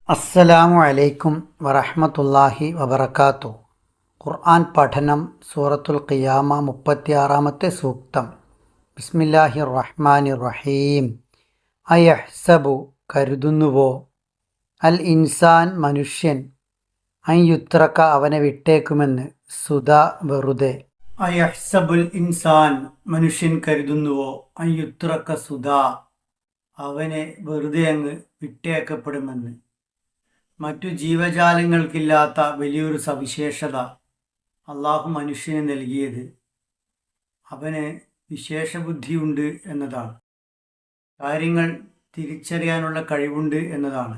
അസ്സലാമു അലൈക്കും വറഹ്മത്തുള്ളാഹി വബറകാതുഹു. ഖുർആൻ പഠനം സൂറത്തുൽ ഖിയാമ 36-ാമത്തെ സൂക്തം. ബിസ്മില്ലാഹിർ റഹ്മാനിർ റഹീം. അയഹ്സബു കരുതുന്നുവോ, അൽ ഇൻസാൻ മനുഷ്യൻ, അൻ യുത്രക അവനെ വിട്ടേക്കുമെന്ന്, സുദാ വെറുതെ. അയഹ്സബുൽ ഇൻസാൻ മനുഷ്യൻ കരുതുന്നുവോ, അൻ യുത്രക സുദാ അവനെ വെറുതെ അങ്ങ് വിട്ടേക്കപ്പെടുമെന്ന്. മറ്റു ജീവജാലങ്ങൾക്കില്ലാത്ത വലിയൊരു സവിശേഷത അള്ളാഹു മനുഷ്യന് നൽകിയത് അവന് വിശേഷബുദ്ധിയുണ്ട് എന്നതാണ്. കാര്യങ്ങൾ തിരിച്ചറിയാനുള്ള കഴിവുണ്ട് എന്നതാണ്.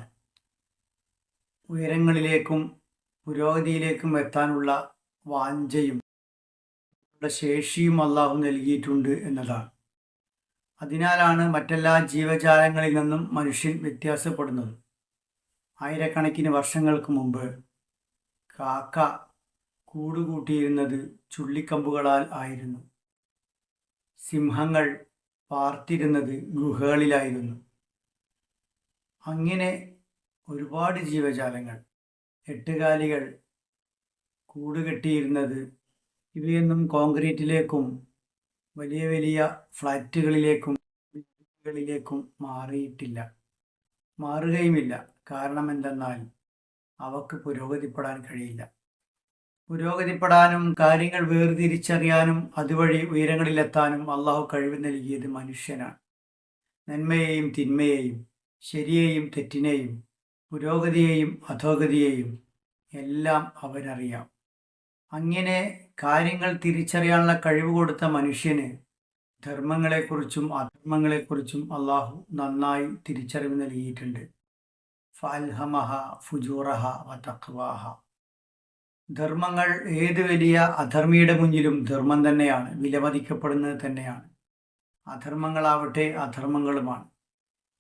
ഉയരങ്ങളിലേക്കും പുരോഗതിയിലേക്കും എത്താനുള്ള വാഞ്ചയും ശേഷിയും അള്ളാഹു നൽകിയിട്ടുണ്ട് എന്നതാണ്. അതിനാലാണ് മറ്റെല്ലാ ജീവജാലങ്ങളിൽ നിന്നും മനുഷ്യൻ വ്യത്യാസപ്പെടുന്നത്. ആയിരക്കണക്കിന് വർഷങ്ങൾക്ക് മുമ്പ് കാക്ക കൂടുകൂട്ടിയിരുന്നത് ചുള്ളിക്കമ്പുകളാൽ ആയിരുന്നു. സിംഹങ്ങൾ പാർത്തിരുന്നത് ഗുഹകളിലായിരുന്നു. അങ്ങനെ ഒരുപാട് ജീവജാലങ്ങൾ, എട്ടുകാലികൾ കൂടുകെട്ടിയിരുന്നത് ഇവയൊന്നും കോൺക്രീറ്റിലേക്കും വലിയ വലിയ ഫ്ലാറ്റുകളിലേക്കും മാറിയിട്ടില്ല, മാറുകയുമില്ല. കാരണം എന്തെന്നാൽ അവക്ക് പുരോഗതിപ്പെടാൻ കഴിയില്ല. പുരോഗതിപ്പെടാനും കാര്യങ്ങൾ വേർതിരിച്ചറിയാനും അതുവഴി ഉയരങ്ങളിലെത്താനും അള്ളാഹു കഴിവ് നൽകിയത് മനുഷ്യനാണ്. നന്മയെയും തിന്മയെയും, ശരിയെയും തെറ്റിനെയും, പുരോഗതിയെയും അധോഗതിയെയും എല്ലാം അവനറിയാം. അങ്ങനെ കാര്യങ്ങൾ തിരിച്ചറിയാനുള്ള കഴിവ് കൊടുത്ത മനുഷ്യന് ധർമ്മങ്ങളെക്കുറിച്ചും അധർമ്മങ്ങളെക്കുറിച്ചും അള്ളാഹു നന്നായി തിരിച്ചറിവ് നൽകിയിട്ടുണ്ട്. ഫഅൽഹമഹ ഫുജൂറഹ വതഖ്വാഹ. ധർമ്മങ്ങൾ ഏത് വലിയ അധർമ്മിയുടെ മുന്നിലും ധർമ്മം തന്നെയാണ്, വിലമതിക്കപ്പെടുന്നത് തന്നെയാണ്. അധർമ്മങ്ങളാവട്ടെ അധർമ്മങ്ങളുമാണ്.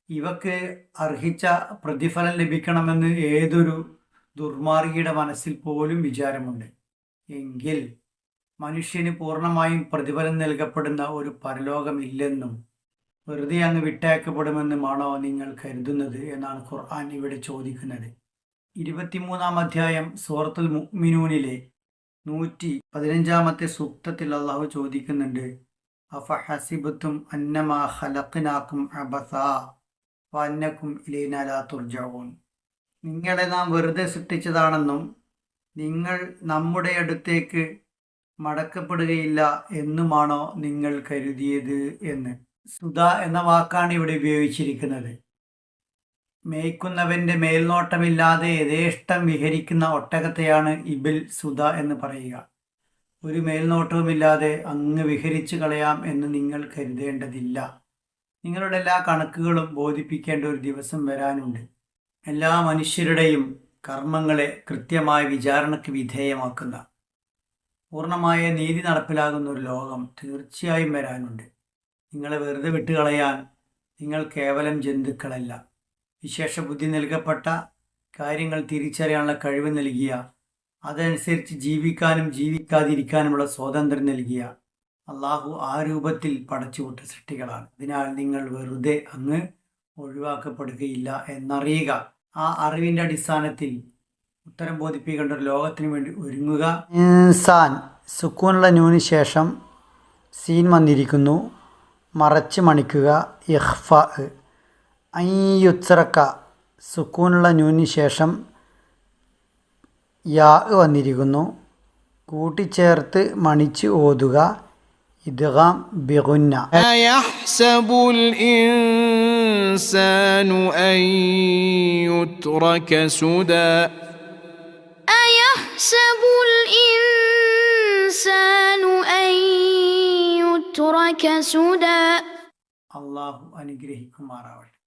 ഇവക്ക് അർഹിച്ച പ്രതിഫലം ലഭിക്കണമെന്ന് ഏതൊരു ദുർമാർഗിയുടെ മനസ്സിൽ പോലും വിചാരമുണ്ട്. എങ്കിൽ മനുഷ്യന് പൂർണ്ണമായും പ്രതിഫലം നൽകപ്പെടുന്ന ഒരു പരലോകമില്ലെന്നും വെറുതെ അങ്ങ് വിട്ടയക്കപ്പെടുമെന്നുമാണോ നിങ്ങൾ കരുതുന്നത് എന്നാണ് ഖുർആൻ ഇവിടെ ചോദിക്കുന്നത്. 23-ാം അധ്യായം സൂറത്തുൽ മുഅ്മിനൂനിലെ 115-ാമത്തെ സൂക്തത്തിൽ അള്ളാഹു ചോദിക്കുന്നുണ്ട്, അഫഹസിബ്തും അന്നമാ ഖലഖ്നാകും അബസാ വഅന്നകും ഇലൈനാ ലാ തുർജഊൻ. നിങ്ങളെ നാം വെറുതെ സൃഷ്ടിച്ചതാണെന്നും നിങ്ങൾ നമ്മുടെ അടുത്തേക്ക് മടക്കപ്പെടുകയില്ല എന്നുമാണോ നിങ്ങൾ കരുതിയത് എന്ന്. സുധ എന്ന വാക്കാണ് ഇവിടെ ഉപയോഗിച്ചിരിക്കുന്നത്. മേയ്ക്കുന്നവൻ്റെ മേൽനോട്ടമില്ലാതെ യഥേഷ്ടം വിഹരിക്കുന്ന ഒട്ടകത്തെയാണ് ഇബിൽ സുധ എന്ന് പറയുക. ഒരു മേൽനോട്ടവുമില്ലാതെ അങ്ങ് വിഹരിച്ചു കളയാം എന്ന് നിങ്ങൾ കരുതേണ്ടതില്ല. നിങ്ങളുടെ എല്ലാ കണക്കുകളും ബോധിപ്പിക്കേണ്ട ഒരു ദിവസം വരാനുണ്ട്. എല്ലാ മനുഷ്യരുടെയും കർമ്മങ്ങളെ കൃത്യമായ വിചാരണയ്ക്ക് വിധേയമാക്കുന്ന, പൂർണ്ണമായ നീതി നടപ്പിലാകുന്ന ഒരു ലോകം തീർച്ചയായും വരാനുണ്ട്. നിങ്ങളെ വെറുതെ വിട്ടുകളയാൻ നിങ്ങൾ കേവലം ജന്തുക്കളല്ല, വിശേഷ ബുദ്ധി നൽകപ്പെട്ട, കാര്യങ്ങൾ തിരിച്ചറിയാനുള്ള കഴിവ് നൽകിയ, അതനുസരിച്ച് ജീവിക്കാനും ജീവിക്കാതിരിക്കാനുമുള്ള സ്വാതന്ത്ര്യം നൽകിയ അള്ളാഹു ആ രൂപത്തിൽ പടച്ചുവിട്ട സൃഷ്ടികളാണ്. അതിനാൽ നിങ്ങൾ വെറുതെ അങ്ങ് ഒഴിവാക്കപ്പെടുകയില്ല എന്നറിയുക. ആ അറിവിൻ്റെ അടിസ്ഥാനത്തിൽ ഉത്തരം ബോധിപ്പിക്കേണ്ട ഒരു ലോകത്തിന് വേണ്ടി ഒരുങ്ങുക. ഇൻസാൻ സുക്കൂനുള്ള നൂന് ശേഷം സീൻ വന്നിരിക്കുന്നു, മറച്ച് മണിക്കുക. ഇഖ്ഫ. അയ്യുത്രക്ക സുക്കൂനുള്ള നൂന് ശേഷം യാ വന്നിരിക്കുന്നു, കൂട്ടിച്ചേർത്ത് മണിച്ച് ഓതുക. ഇദ്ഗാം ബിഗുന്ന. അയഹ്സബുൽ ഇൻസാനു അൻ യുത്രക സുദാ. അയഹ്സബുൽ ഇൻസാനു അൻ യുത്രക സുദാ. അല്ലാഹു അനുഗ്രഹിക്കുമാറാവട്ടെ.